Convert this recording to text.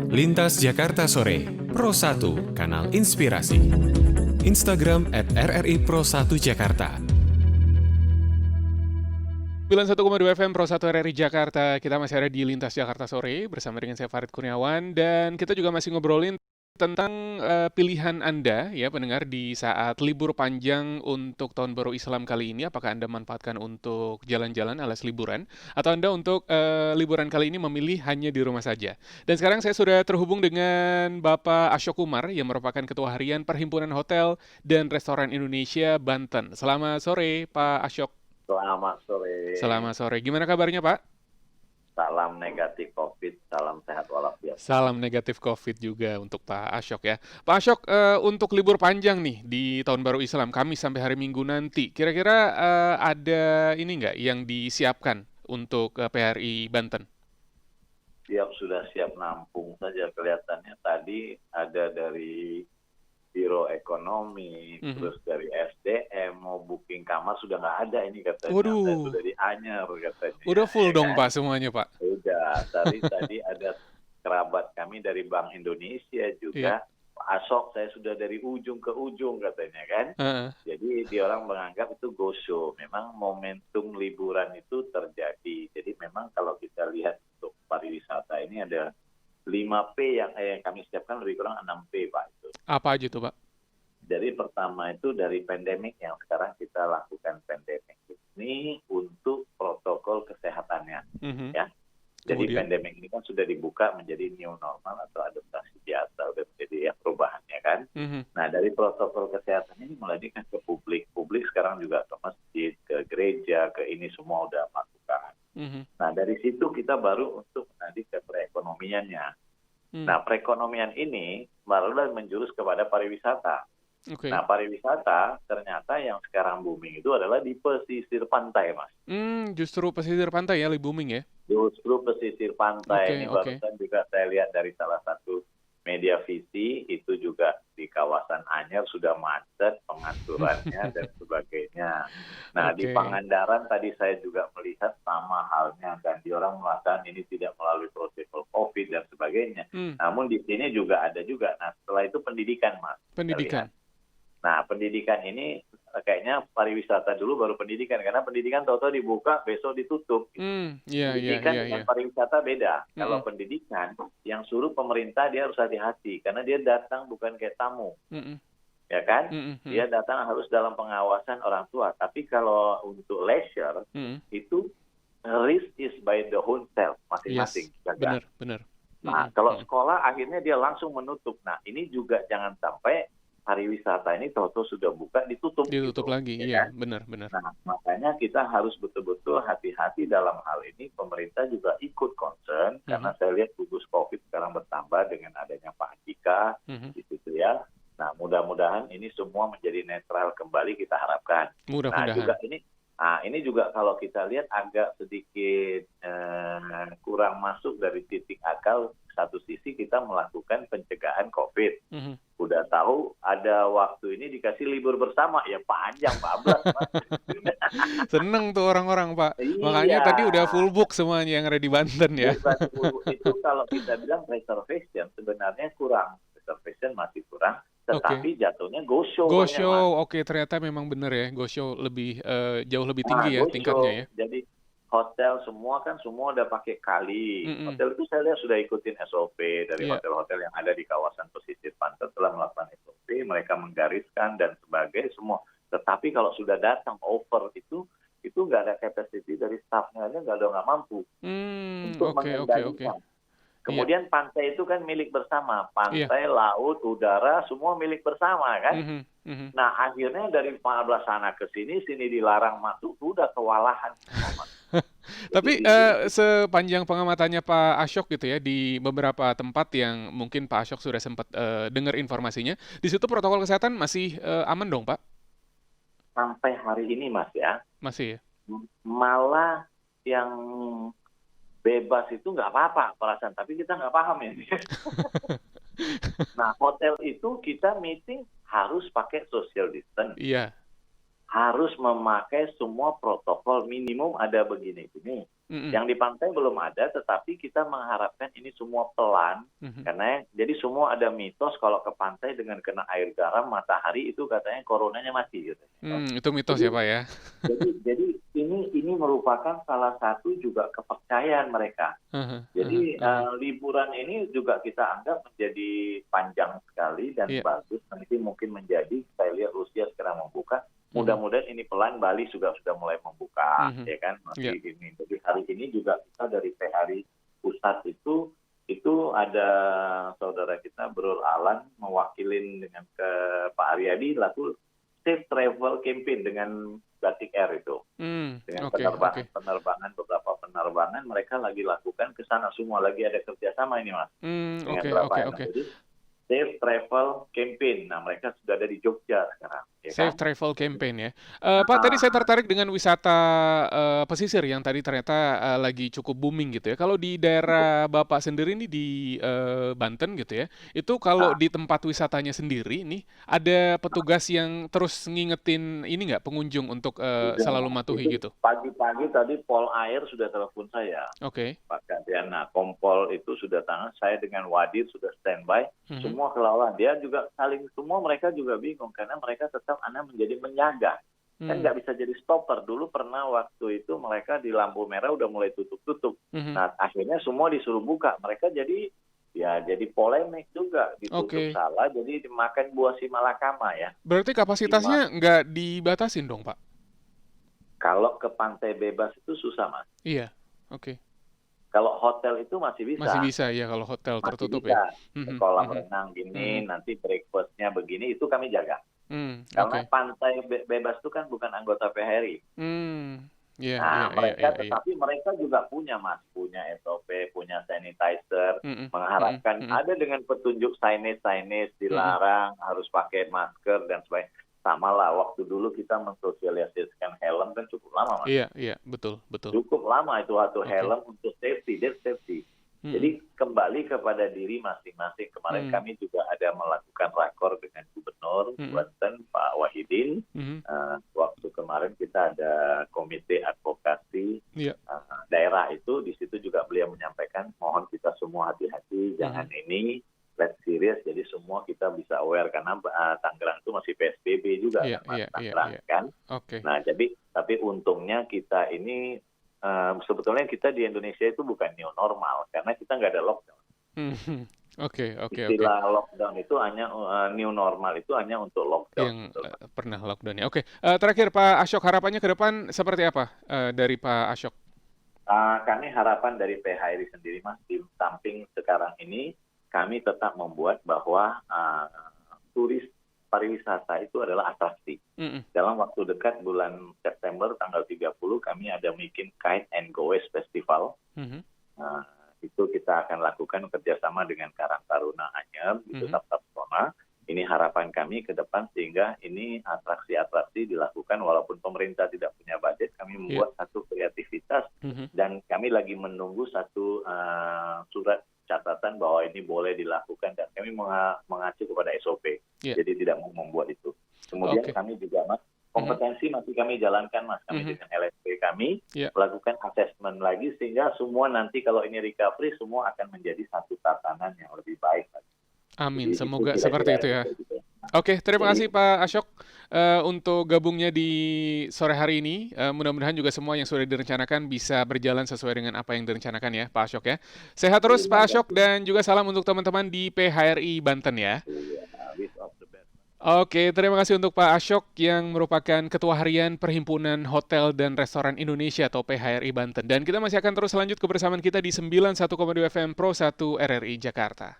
Lintas Jakarta Sore, Pro 1, Kanal Inspirasi. Instagram @RRI Pro 1 Jakarta. 91,2 FM Pro 1 RRI Jakarta. Kita masih ada di Lintas Jakarta Sore bersama dengan saya Farid Kurniawan, dan kita juga masih ngobrolin tentang pilihan Anda ya pendengar di saat libur panjang untuk Tahun Baru Islam kali ini. Apakah Anda manfaatkan untuk jalan-jalan alias liburan, atau Anda untuk liburan kali ini memilih hanya di rumah saja? Dan sekarang saya sudah terhubung dengan Bapak Asyok Kumar yang merupakan Ketua Harian Perhimpunan Hotel dan Restoran Indonesia Banten. Selamat sore Pak Asyok. Selamat sore. Selamat sore. Gimana kabarnya, Pak? Salam negatif COVID, salam sehat walafiat. Salam negatif COVID juga untuk Pak Asyok ya. Pak Asyok, untuk libur panjang nih di Tahun Baru Islam, Kamis sampai hari Minggu nanti, kira-kira ada ini nggak yang disiapkan untuk PHRI Banten? Sudah siap nampung saja kelihatannya. Tadi ada dari Biro Ekonomi, terus dari SDM mau booking kamar sudah nggak ada ini katanya. Waduh. Saya sudah dianyar katanya. Udah full Ya dong kan? Pak semuanya Pak. Udah. Tadi ada kerabat kami dari Bank Indonesia juga. Iya. Pak Asok, saya sudah dari ujung ke ujung katanya kan. Jadi dia orang menganggap itu go show. Memang momentum liburan itu terjadi. Jadi memang kalau kita lihat untuk pariwisata ini ada 5P yang kami siapkan, lebih kurang 6P Pak itu. Apa aja tuh Pak? Jadi pertama itu dari pandemik yang sekarang kita lakukan pandemik ini untuk protokol kesehatannya. Ya. Jadi pandemik ini kan sudah dibuka menjadi new normal atau adaptasi biasa, udah menjadi perubahannya kan. Nah dari protokol kesehatan ini mulai ke publik. Publik sekarang juga ke masjid, ke gereja, ke ini semua udah melakukan. Nah dari situ kita baru untuk nanti ke perekonomiannya. Nah perekonomian ini barulah menjurus kepada pariwisata. Okay. Nah pariwisata ternyata yang sekarang booming itu adalah di pesisir pantai Mas. Justru pesisir pantai ya, lebih booming ya? Justru pesisir pantai. Ini barusan juga saya lihat dari salah satu media visi, itu juga di kawasan Anyer sudah macet pengaturannya dan sebagainya. Nah di Pangandaran tadi saya juga melihat sama halnya, dan di orang mengatakan ini tidak melalui protokol COVID dan sebagainya. Namun di sini juga ada juga. Nah setelah itu pendidikan Mas. Pendidikan. Nah pendidikan ini kayaknya pariwisata dulu baru pendidikan, karena pendidikan tahu-tahu dibuka besok ditutup. Pendidikan dengan pariwisata beda. Kalau pendidikan yang suruh pemerintah dia harus hati-hati karena dia datang bukan kayak tamu, ya kan? Dia datang harus dalam pengawasan orang tua. Tapi kalau untuk leisure itu risk is by the whole self masing-masing. Yes, benar. Nah kalau sekolah akhirnya dia langsung menutup. Nah ini juga jangan sampai pariwisata ini tahu-tahu sudah buka ditutup gitu, lagi, ya iya kan? Benar. Nah makanya kita harus betul-betul hati-hati dalam hal ini. Pemerintah juga ikut concern karena saya lihat gugus COVID sekarang bertambah dengan adanya Pak Andika di situ ya. Nah mudah-mudahan ini semua menjadi netral kembali, kita harapkan. Nah juga ini juga kalau kita lihat agak sedikit kurang masuk dari titik akal. Satu sisi kita melakukan pencegahan COVID. Udah tahu ada waktu ini dikasih libur bersama, ya panjang 14 Pak. Seneng tuh orang-orang Pak. Iya. Makanya tadi udah full book semuanya yang ada di Banten ya. Itu kalau kita bilang reservation sebenarnya kurang. Reservation masih kurang. Tetapi jatuhnya go show. Go show, ternyata memang benar ya. Go show lebih jauh lebih tinggi ya tingkatnya ya. Jadi hotel semua udah pakai kali. Hotel itu saya lihat sudah ikutin SOP dari hotel-hotel yang ada di kawasan pesisir pantai telah melakukan SOP, mereka menggariskan dan sebagainya semua. Tetapi kalau sudah datang over itu nggak ada capacity dari staffnya aja, nggak mampu untuk mengendalikan. Kemudian pantai itu kan milik bersama, pantai, laut, udara semua milik bersama kan. Nah akhirnya dari 14 sana ke sini dilarang masuk, udah kewalahan semua. Tapi sepanjang pengamatannya Pak Asyok gitu ya, di beberapa tempat yang mungkin Pak Asyok sudah sempat dengar informasinya, di situ protokol kesehatan masih aman dong Pak? Sampai hari ini Mas ya. Masih ya? Malah yang bebas itu nggak apa-apa perasaan, tapi kita nggak paham ya. Nah hotel itu kita meeting harus pakai social distance. Iya. Harus memakai semua protokol minimum ada begini. Mhm. Yang di pantai belum ada, tetapi kita mengharapkan ini semua pelan, Mhm. karena jadi semua ada mitos kalau ke pantai dengan kena air garam, matahari itu katanya coronanya mati gitu. Itu mitos ya, Jadi Pak, ya? jadi ini merupakan salah satu juga kepercayaan mereka. Heeh heeh Jadi heeh. liburan ini juga kita anggap menjadi panjang sekali dan Iya. bagus. Nanti mungkin menjadi, saya lihat Rusia sekarang membuka. Mhm. Mudah-mudahan ini pelan, Bali juga sudah mulai membuka, Mhm. ya kan? Iya. Masih ini. Jadi hari ini juga kita dari PHRI Pusat itu ada saudara kita Brul Alan mewakilin dengan ke Pak Aryadi laku Safe Travel Campaign dengan Batik Air itu. Dengan Oke oke. beberapa penerbangan mereka lagi lakukan ke sana semua, lagi ada kerjasama ini Mas dengan Oke beberapa oke airline. oke. Jadi Safe Travel Campaign. Nah mereka sudah ada di Jogja sekarang, ya Safe kan? Travel Campaign ya. Pak, tadi saya tertarik dengan wisata pesisir yang tadi ternyata lagi cukup booming gitu ya. Kalau di daerah Bapak sendiri nih di Banten gitu ya, itu kalau Nah, di tempat wisatanya sendiri nih ada petugas yang terus ngingetin ini nggak pengunjung untuk sudah selalu itu mematuhi gitu? pagi-pagi tadi Pol Air sudah telepon saya, Oke. Pak Gantian. Nah, Kompol itu sudah tangan, saya dengan Wadir sudah standby, Mhm. semua kelauan. Dia juga semua mereka juga bingung karena mereka tetap menjadi menjaga. Kan Hmm. nggak bisa jadi stopper. Dulu pernah waktu itu mereka di lampu merah udah mulai tutup-tutup. Mhm. Nah, akhirnya semua disuruh buka. Mereka jadi polemik juga, ditutup Oke. salah, jadi dimakan buah si malakama ya. Berarti Gimana? kapasitasnya nggak dibatasin dong, Pak? Kalau ke pantai bebas itu susah, Mas. Iya. Oke. Kalau hotel itu masih Masih bisa. bisa ya kalau hotel Masih tertutup ya? bisa. Mhm Kolam mhm renang mhm. gini, nanti breakfast-nya begini, itu kami jaga. Karena Oke. pantai bebas itu kan bukan anggota PHRI. Iya iya Nah, iya iya iya. tetapi mereka juga punya Mas, punya SOP, punya sanitizer, Mhm mhm mengharapkan mhm ada dengan petunjuk signage mhm. dilarang, harus pakai masker dan sebagainya. Sama lah, waktu dulu kita mensosialisasikan helm kan cukup lama Mas. Iya iya, betul betul. Cukup lama itu satu Oke. helm untuk safety, that's safety. Mhm. Jadi kembali kepada diri masing-masing. Kemarin Mmm. kami juga ada melakukan rakor dengan Gubernur Mhm Banten, Pak Wahidin. mhm. Waktu kemarin kita ada komite advokasi Iya. daerah itu, di situ juga beliau menyampaikan mohon kita semua hati-hati, jangan Mhm. ini let's serious, jadi semua kita bisa aware karena Tangerang itu masih PSBB juga Iya kan Mas iya iya Tangerang iya. kan. Oke. Nah jadi tapi untungnya kita ini sebetulnya kita di Indonesia itu bukan new normal karena kita nggak ada lockdown. Mhm. Oke oke oke. Istilah lockdown itu hanya new normal itu hanya untuk lockdown. Yang, Gitu. pernah lockdown ya. Oke, terakhir Pak Asyok, harapannya ke depan seperti apa, dari Pak Asyok? Kami harapan dari PHRI sendiri Mas, di samping sekarang ini kami tetap membuat bahwa turis pariwisata itu adalah atraksi. Mhm Dalam waktu dekat bulan September tanggal 30 kami ada bikin Kite and Go West Festival. mhm Itu kita akan lakukan kerjasama dengan Karang Taruna Anyer, itu mhm. Saptapsona. Ini harapan kami ke depan sehingga ini atraksi-atraksi dilakukan walaupun pemerintah tidak punya budget, kami Iya. membuat satu kreativitas Mhm dan kami lagi menunggu satu surat catatan bahwa ini boleh dilakukan dan kami mengacu kepada SOP. Iya. Jadi tidak mau membuat itu. Kemudian Oke. kami juga Mas, kompetensi masih kami jalankan Mas, kami Mhm. dengan LSP kami Iya. melakukan assessment lagi sehingga semua nanti kalau ini recovery semua akan menjadi satu tatanan yang lebih baik. Amin, Jadi semoga kira-kira seperti itu ya. gitu. Oke, terima Jadi kasih Pak Asyok, untuk gabungnya di sore hari ini. Mudah-mudahan juga semua yang sudah direncanakan bisa berjalan sesuai dengan apa yang direncanakan ya, Pak Asyok ya. Sehat terus terima Pak Asyok kasih. dan juga salam untuk teman-teman di PHRI Banten ya. Iya, wish of the best. Oke, terima kasih untuk Pak Asyok yang merupakan Ketua Harian Perhimpunan Hotel dan Restoran Indonesia atau PHRI Banten. Dan kita masih akan terus lanjut kebersamaan kita di 91,2 FM Pro 1 RRI Jakarta.